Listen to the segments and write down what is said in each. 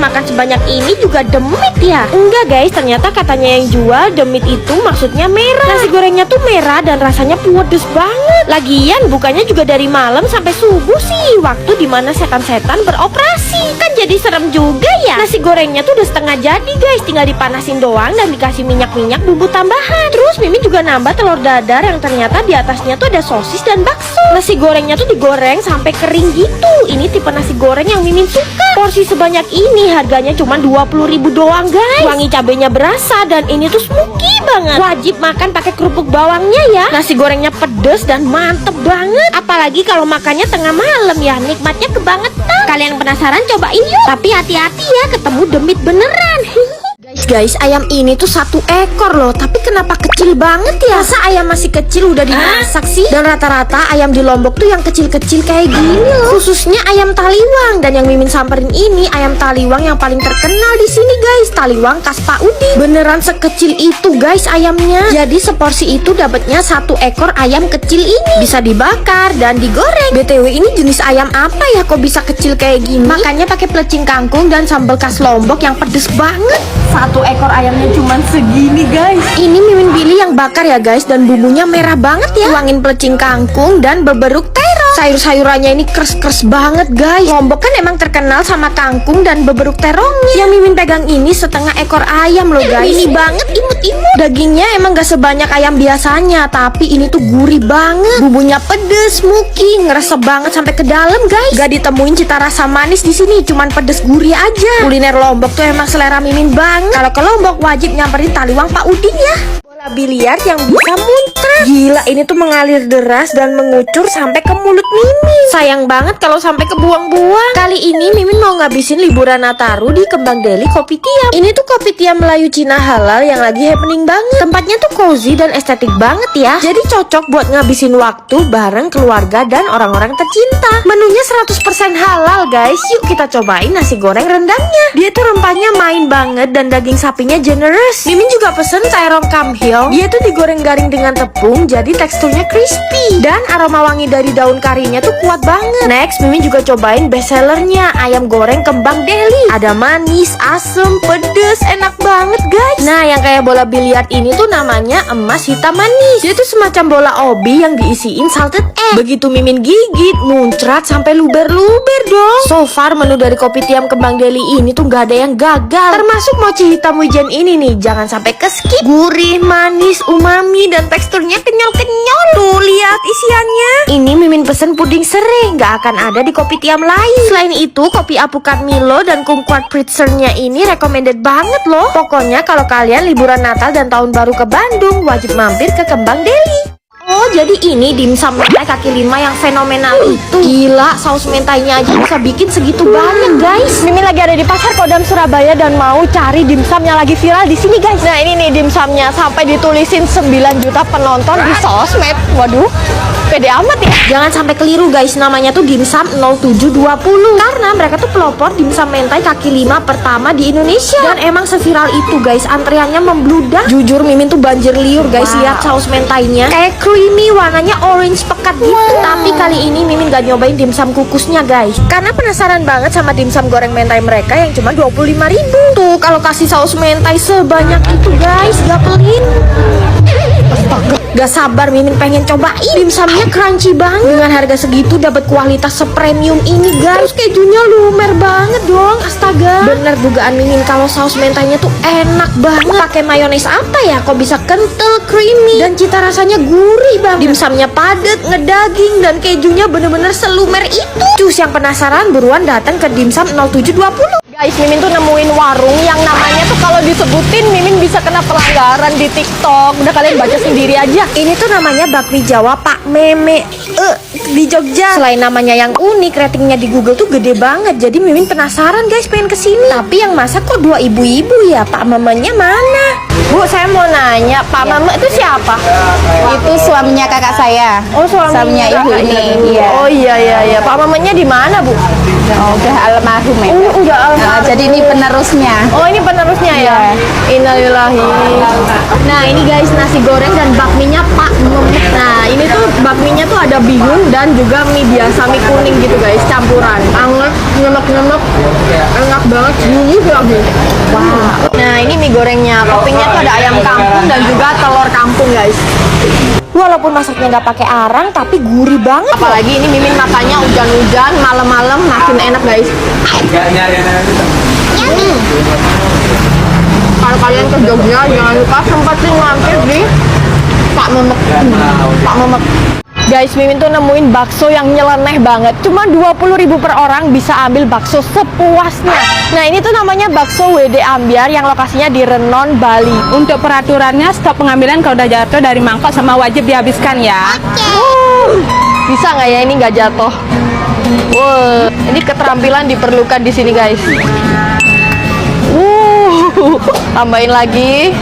makan sebanyak ini juga demit ya? Enggak guys, ternyata katanya yang jual demit itu maksudnya merah. Nasi gorengnya tuh merah dan rasanya pedes banget. Lagian bukanya juga dari malam sampai subuh sih, waktu dimana setan-setan beroperasi. Kan jadi serem juga ya. Nasi gorengnya tuh udah setengah jadi guys, tinggal dipanasin doang dan dikasih minyak-minyak bumbu tambahan. Terus Mimin juga nambah telur dadar yang ternyata di atasnya tuh ada sosis dan bakso. Nasi gorengnya tuh digoreng sampai kering gitu. Ini tipe nasi goreng yang Mimin suka. Porsi sebanyak ini harganya cuma 20.000 doang guys. Wangi cabenya berasa dan ini tuh smoky banget. Wajib makan pakai kerupuk bawangnya ya. Nasi gorengnya pedes dan mantep banget. Apalagi kalau makannya tengah malam ya, nikmatnya kebangetan. Kalian penasaran, cobain yuk. Tapi hati-hati ya, ketemu demit beneran. Guys, ayam ini tuh 1 ekor loh, tapi kenapa kecil banget ya? Masa ayam masih kecil udah dimasak sih? Dan rata-rata ayam di Lombok tuh yang kecil-kecil kayak gini loh. Khususnya ayam taliwang. Dan yang Mimin samperin ini ayam taliwang yang paling terkenal di sini guys, taliwang khas Pak Udi. Beneran sekecil itu guys ayamnya. Jadi seporsi itu dapatnya 1 ekor ayam kecil ini. Bisa dibakar dan digoreng. BTW ini jenis ayam apa ya kok bisa kecil kayak gini? Makanya pakai pelecing kangkung dan sambal khas Lombok yang pedes banget. 1 ekor ayamnya cuman segini guys. Ini Mimin pilih yang bakar ya guys, dan bumbunya merah banget ya. Tuangin pelecing kangkung dan beberuk terong. Sayur-sayurannya ini kres-kres banget guys. Lombok kan emang terkenal sama kangkung dan beberuk terongnya. Yang Mimin pegang ini setengah ekor ayam loh guys. Ini banget, imut-imut. Dagingnya emang gak sebanyak ayam biasanya, tapi ini tuh gurih banget. Bumbunya pedes, smoky, ngeresep banget sampai ke dalam guys. Gak ditemuin cita rasa manis di sini, cuman pedes gurih aja. Kuliner Lombok tuh emang selera Mimin banget. Kalau ke Lombok wajib nyamperin taliwang Pak Udin ya. Bola biliar yang bisa muncrat. Gila, ini tuh mengalir deras dan mengucur sampai ke mulut Mimin. Sayang banget kalau sampai kebuang-buang. Kali ini Mimin mau ngabisin liburan Nataru di Kembang Deli Kopitiam. Ini tuh Kopitiam Melayu Cina halal yang lagi happening banget. Tempatnya tuh cozy dan estetik banget ya. Jadi cocok buat ngabisin waktu bareng keluarga dan orang-orang tercinta. Menunya 100% halal guys. Yuk kita cobain nasi goreng rendangnya. Dia tuh rempahnya main banget dan daging sapinya generous. Mimin juga pesen cairong kamhyong. Dia tuh digoreng garing dengan tepung, jadi teksturnya crispy. Dan aroma wangi dari daun karinya tuh kuat banget. Next, Mimin juga cobain bestsellernya, ayam goreng Kembang Deli. Ada manis, asem, pedes, enak banget guys. Nah, yang kayak bola biliar ini tuh namanya emas hitam manis. Dia tuh semacam bola obi yang diisiin salted egg. Begitu Mimin gigit, muncrat sampai luber-luber dong. So far menu dari Kopitiam Kembang Deli ini tuh gak ada yang gagal. Termasuk mochi hitam wijen ini nih, jangan sampai ke skip. Gurih, manis, umami, dan teksturnya kenyal-kenyal. Tuh lihat isiannya. Ini Mimin pesen puding sering, gak akan ada di Kopitiam lain. Selain itu, kopi apukat Milo dan kumquat pritzernya ini recommended banget loh. Pokoknya kalau kalian liburan Natal dan Tahun Baru ke Bandung, wajib mampir ke Kembang Deli. Oh, jadi ini dimsum mentai kaki 5 yang fenomenal itu. Gila, saus mentainya aja bisa bikin segitu banyak, guys. Mimin lagi ada di Pasar Kodam Surabaya dan mau cari dimsum yang lagi viral di sini, guys. Nah, ini nih dimsumnya, sampai ditulisin 9 juta penonton di sosmed. Waduh, pede amat ya. Jangan sampai keliru, guys. Namanya tuh dimsum 0720. Karena mereka tuh pelopor dimsum mentai kaki 5 pertama di Indonesia. Dan emang seviral itu, guys. Antreannya membludak. Jujur, Mimin tuh banjir liur, guys. Lihat saus mentainya. Kayak creamy, warnanya orange pekat gitu. Tapi kali ini Mimin gak nyobain dimsum kukusnya guys, karena penasaran banget sama dimsum goreng mentai mereka yang cuma 25.000. Tuh kalau kasih saus mentai sebanyak itu guys, gak pelit. Astaga, gak sabar Mimin pengen cobain. Dimsumnya crunchy banget. Dengan harga segitu dapat kualitas sepremium ini guys. Terus kejunya lumer banget dong. Astaga, bener dugaan Mimin kalau saus mentainya tuh enak banget. Pakai mayones apa ya kok bisa kental, creamy, dan cita rasanya gurih banget. Dimsumnya padat, ngedaging, dan kejunya bener-bener selumer itu. Cus yang penasaran buruan datang ke dimsum 0720. Guys, Mimin tuh nemuin warung yang namanya tuh kalau disebutin Mimin bisa kena pelanggaran di TikTok. Udah kalian baca sendiri aja. Ini tuh namanya bakmi Jawa Pak Meme di Jogja. Selain namanya yang unik, ratingnya di Google tuh gede banget. Jadi Mimin penasaran guys, pengen kesini. Tapi yang masak kok 2 ibu-ibu ya? Pak mamanya mana? Bu, saya mau nanya, Pak Mama itu siapa? Itu suaminya kakak saya. Oh, suaminya ibu ini. Iya. Oh iya. Pak mamanya di mana, Bu? Oh, udah almarhum ya. Udah almarhum. Jadi ini penerusnya. Oh, ini penerusnya ya. Innalillahi. Nah, ini guys nasi goreng dan bakminya Pak Memet. Nah, ini tuh bakminya tuh ada bihun dan juga mie biasa, mie kuning gitu guys, campuran. Anget, nyemek-nyemek, enak banget, gurih lagi. Wow. Nah ini mie gorengnya, toppingnya tuh ada ayam kampung dan juga telur kampung guys. Walaupun masaknya nggak pakai arang, tapi gurih banget. Apalagi ini Mimin makannya hujan-hujan, malam-malam makin enak guys. Kalau kalian ke Jogja, jangan lupa sempetin mampir di Pak Memek. Pak Memek. Guys, Mimin tuh nemuin bakso yang nyeleneh banget. Cuma 20.000 per orang bisa ambil bakso sepuasnya. Nah, ini tuh namanya bakso WD Ambyar yang lokasinya di Renon, Bali. Untuk peraturannya stop pengambilan kalau udah jatuh dari mangkok sama wajib dihabiskan ya. Bisa nggak ya ini nggak jatuh? Wow, ini keterampilan diperlukan di sini guys. Tambahin lagi.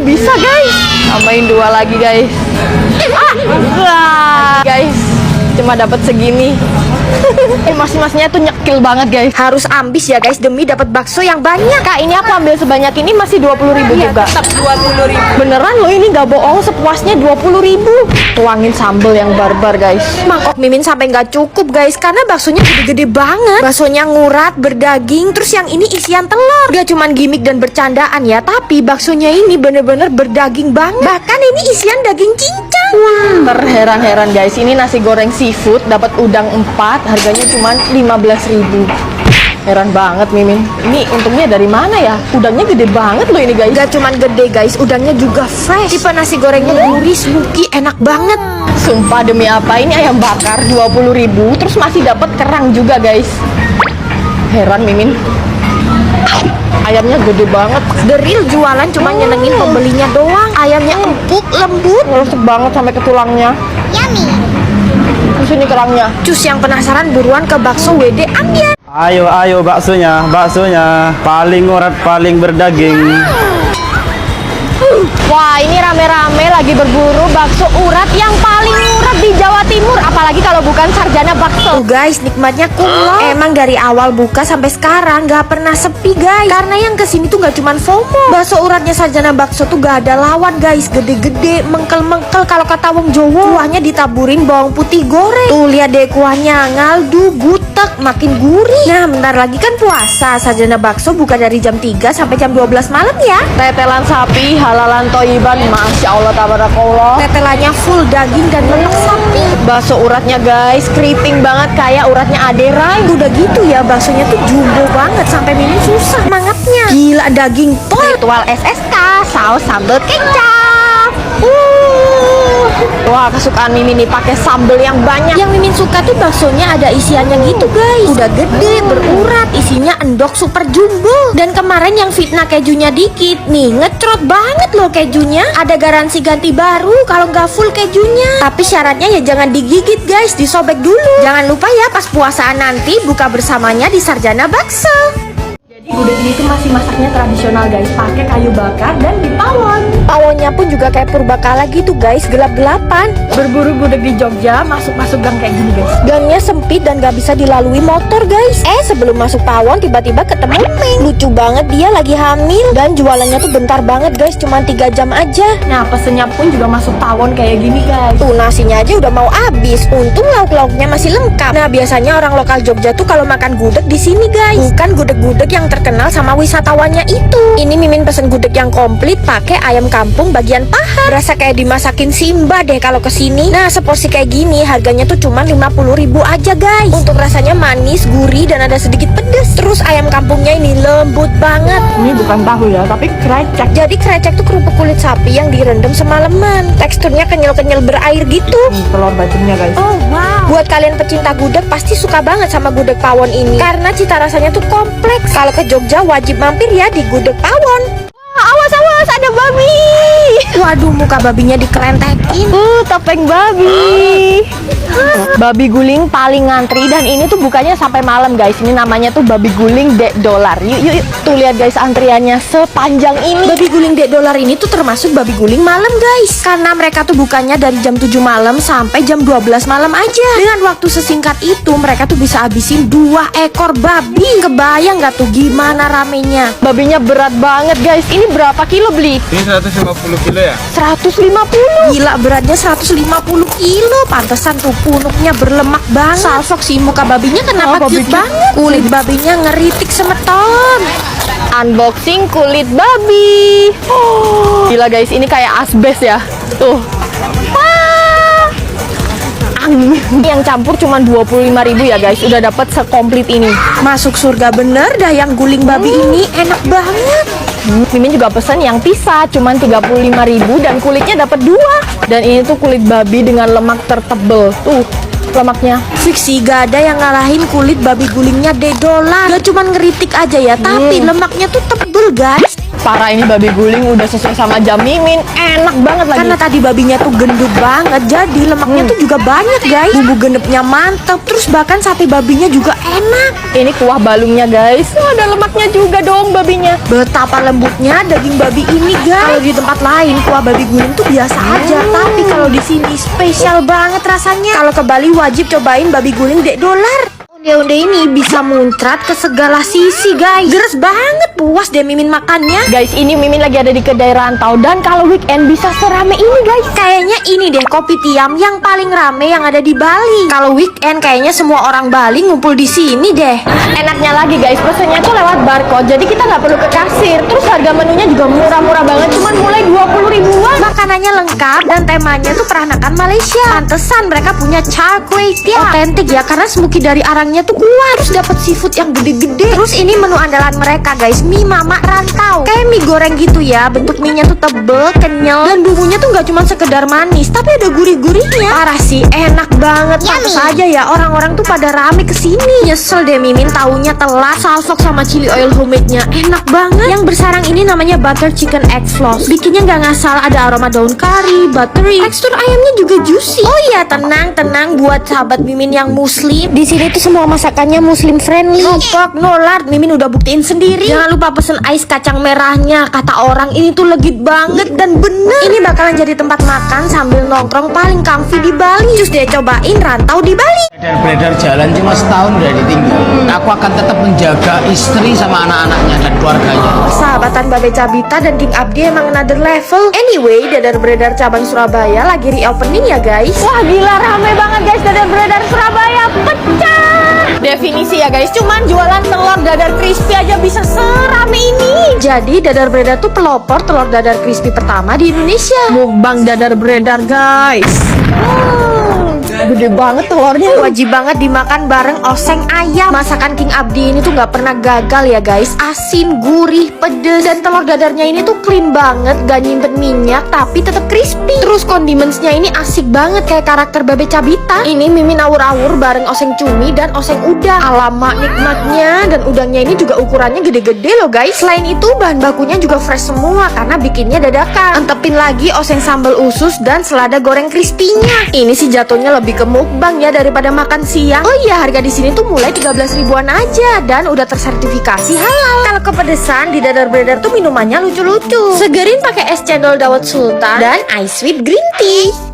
Bisa guys. Tambahin 2 lagi guys. Guys, cuma dapat segini. Mas-masnya tuh nyekil banget guys. Harus ambis ya guys demi dapat bakso yang banyak. Kak, ini aku ambil sebanyak ini masih 20.000 juga. Tetap 20.000. Beneran loh, ini nggak bohong, sepuasnya 20.000. Tuangin sambal yang barbar guys. Mangkok Mimin sampai nggak cukup guys, karena baksonya gede-gede banget. Baksonya ngurat, berdaging, terus yang ini isian telur. Gak cuman gimmick dan bercandaan ya, tapi baksonya ini bener-bener berdaging banget. Bahkan ini isian daging cincang. Wah, terheran-heran guys. Ini nasi goreng seafood, dapat udang 4, harganya cuma 15.000. Heran banget Mimin. Ini untungnya dari mana ya? Udangnya gede banget loh ini guys. Gak cuman gede guys, udangnya juga fresh. Tipe nasi gorengnya gurih, smoky, enak banget. Sumpah demi apa, ini ayam bakar 20.000, terus masih dapat kerang juga guys. Heran Mimin. Ayamnya gede banget. The real jualan cuma nyenengin pembelinya doang. Ayamnya empuk, lembut, ngerusuk banget sampai ke tulangnya. Yummy. Terus ini kerangnya. Cus yang penasaran buruan ke bakso WD Ambyar. Ayo baksonya paling urat, paling berdaging. Wah, ini rame-rame lagi berburu bakso urat yang paling urat di Jawa Timur. Apalagi kalau bukan Sarjana Bakso. Guys, nikmatnya kumlot. Emang dari awal buka sampai sekarang gak pernah sepi guys. Karena yang kesini tuh gak cuman FOMO. Bakso uratnya Sarjana Bakso tuh gak ada lawan guys. Gede-gede, mengkel-mengkel. Kalau kata wong Jawa, kuahnya ditaburin bawang putih goreng. Tuh lihat deh kuahnya, ngaldu, gutek, makin gurih. Nah, bentar lagi kan puasa. Sarjana Bakso buka dari jam 3 sampai jam 12 malam ya. Tetelan sapi, halalan toyiban, masya Allah tabarakallah. Tetelannya full daging dan lemak sapi. Bakso uratnya guys, keriting banget kayak uratnya Aderai. Udah gitu ya, baksonya tuh jumbo banget sampai Mimin susah mangatnya. Gila, daging tol. Ritual SSK, saus sambal kecap. Wah, kesukaan Mimin nih pakai sambal yang banyak. Yang Mimin suka tuh baksonya ada isiannya gitu guys. Udah gede, berurat, isinya endok super jumbo. Dan kemarin yang fitnah kejunya dikit, nih ngecrot banget loh kejunya. Ada garansi ganti baru kalau nggak full kejunya. Tapi syaratnya ya jangan digigit guys, disobek dulu. Jangan lupa ya pas puasaan nanti buka bersamanya di Sarjana Bakso. Gudeg ini tuh masih masaknya tradisional guys, pakai kayu bakar dan di pawon. Pawonnya pun juga kayak purbakala gitu guys, gelap-gelapan. Berburu gudeg di Jogja, masuk-masuk gang kayak gini guys. Gangnya sempit dan gak bisa dilalui motor guys. Sebelum masuk pawon tiba-tiba ketemu Ming. Lucu banget, dia lagi hamil dan jualannya tuh bentar banget guys, cuma 3 jam aja. Nah, pesennya pun juga masuk pawon kayak gini guys. Tuh nasinya aja udah mau habis. Untung lauk-lauknya masih lengkap. Nah, biasanya orang lokal Jogja tuh kalau makan gudeg di sini guys, bukan gudeg-gudeg yang terkenal sama wisatawannya itu. Ini Mimin pesen gudeg yang komplit pakai ayam kampung bagian paha. Berasa kayak dimasakin Simba deh kalau kesini. Nah, seporsi kayak gini harganya tuh cuma 50.000 aja guys. Untuk rasanya manis, gurih dan ada sedikit pedes. Terus ayam kampungnya ini lembut banget. Ini bukan tahu ya, tapi krecek. Jadi krecek tuh kerupuk kulit sapi yang direndam semalaman. Teksturnya kenyal-kenyal berair gitu. Telur bacemnya guys. Oh wow. Buat kalian pecinta gudeg pasti suka banget sama gudeg pawon ini karena cita rasanya tuh kompleks. Kalau ke Jogja wajib mampir ya di gudeg pawon. Awas ada babi. Waduh, muka babinya dikerentekin. Topeng babi. Babi guling paling ngantri dan ini tuh bukanya sampai malam guys. Ini namanya tuh babi guling $. Yuk. Tuh lihat guys antriannya sepanjang ini. Babi guling $. Ini tuh termasuk babi guling malam guys. Karena mereka tuh bukanya dari jam 7 malam sampai jam 12 malam aja. Dengan waktu sesingkat itu mereka tuh bisa habisin 2 ekor babi. Kebayang gak tuh gimana ramenya? Babinya berat banget guys. Ini berapa kilo beli? Ini 150 kilo ya? 150. Gila, beratnya 150 kilo. Pantesan tuh punuknya berlemak banget. Salfok sih muka babinya kenapa cute banget. Kulit babinya ngeritik semeton. Unboxing kulit babi. Gila guys, ini kayak asbes ya. Tuh. Yang campur cuma 25.000 ya guys. Udah dapat sekomplit ini. Masuk surga bener dah yang guling babi ini, enak banget. Mimin juga pesen yang pisah cuman 35.000 dan kulitnya dapat 2. Dan ini tuh kulit babi dengan lemak tertebel. Tuh, lemaknya. Fix sih gak ada yang ngalahin kulit babi gulingnya $. Gak cuman ngeritik aja ya, tapi lemaknya tuh tebel guys. Parah, ini babi guling udah sesuai sama jam Mimin. Enak banget lagi. Karena tadi babinya tuh gendut banget, jadi lemaknya tuh juga banyak guys. Bumbu genepnya mantep, terus bahkan sate babinya juga enak. Ini kuah balungnya guys. Oh, ada lemaknya juga dong babinya. Betapa lembutnya daging babi ini guys. Kalau di tempat lain kuah babi guling tuh biasa aja, tapi kalau di sini spesial banget rasanya. Kalau ke Bali wajib cobain babi guling $. Onde-onde ini bisa muncrat ke segala sisi guys. Geres banget, puas deh Mimin makannya. Guys, ini Mimin lagi ada di kedai rantau dan kalau weekend bisa serame ini guys. Kayaknya ini deh kopi tiam yang paling rame yang ada di Bali. Kalau weekend kayaknya semua orang Bali ngumpul di sini deh. Enaknya lagi guys, pesennya tuh lewat barcode, jadi kita nggak perlu ke kasir. Terus harga menunya juga murah-murah banget, cuman mulai 20.000-an. Makanannya lengkap dan temanya tuh peranakan Malaysia. Pantesan mereka punya char kway teow. Otentik ya, karena smoky dari arangnya tuh kuat. Terus dapat seafood yang gede-gede. Terus ini menu andalan mereka guys, mie mama rantau. Kayak mie goreng gitu ya, bentuk mie nya tuh tebel, kenyal, dan bumbunya tuh nggak cuma sekedar manis, tapi ada gurih-gurihnya. Parah sih, enak banget. Pantes aja ya orang-orang tuh pada rame kesini. Nyesel deh Mimin taunya telat. Salfok sama chili oil homemade-nya enak banget. Yang bersarang ini namanya butter chicken egg floss. Bikinnya nggak ngasal, ada aroma daun kari, buttery. Tekstur ayamnya juga juicy. Oh iya, tenang buat sahabat Mimin yang muslim. Di sini tuh semua masakannya muslim friendly. No pork, no lard. Mimin udah buktiin sendiri. Jangan lupa pesen ais kacang merahnya. Kata orang ini tuh legit banget dan bener. Ini bakalan jadi tempat makan sambil nongkrong paling comfy di Bali. Cus deh cobain rantau di Bali. Beredar jalan cuma setahun udah ditinggal. Aku akan tetap menjaga istri sama anak-anaknya dan keluarganya. Sahabatan Babe Cabita dan King Abdi emang another level. Anyway, Dadar Beredar cabang Surabaya lagi reopening ya guys. Wah gila, rame banget guys. Dadar beredar Surabaya pecah. Definisi ya guys, cuman jualan telur dadar crispy aja bisa serame ini. Jadi Dadar Beredar tuh pelopor telur dadar crispy pertama di Indonesia. Mukbang dadar beredar guys. Gede banget telurnya. Wajib banget dimakan bareng oseng ayam. Masakan King Abdi ini tuh nggak pernah gagal ya guys. Asin, gurih, pedes, dan telur dadarnya ini tuh clean banget, gak nyimpen minyak tapi tetap crispy. Terus condimentsnya ini asik banget kayak karakter Babe Cabita. Ini Mimin awur-awur bareng oseng cumi dan oseng udang. Alamak nikmatnya, dan udangnya ini juga ukurannya gede-gede loh guys. Selain itu bahan bakunya juga fresh semua karena bikinnya dadakan. Antepin lagi oseng sambal usus dan selada goreng crispy-nya. Ini sih jatuhnya lebih ke mukbang ya daripada makan siang. Oh iya, harga di sini tuh mulai 13 ribuan aja dan udah tersertifikasi halal. Kalau kepedesan di Dadar Beredar tuh minumannya lucu-lucu. Segerin pakai es cendol dawet sultan dan ice sweet green tea.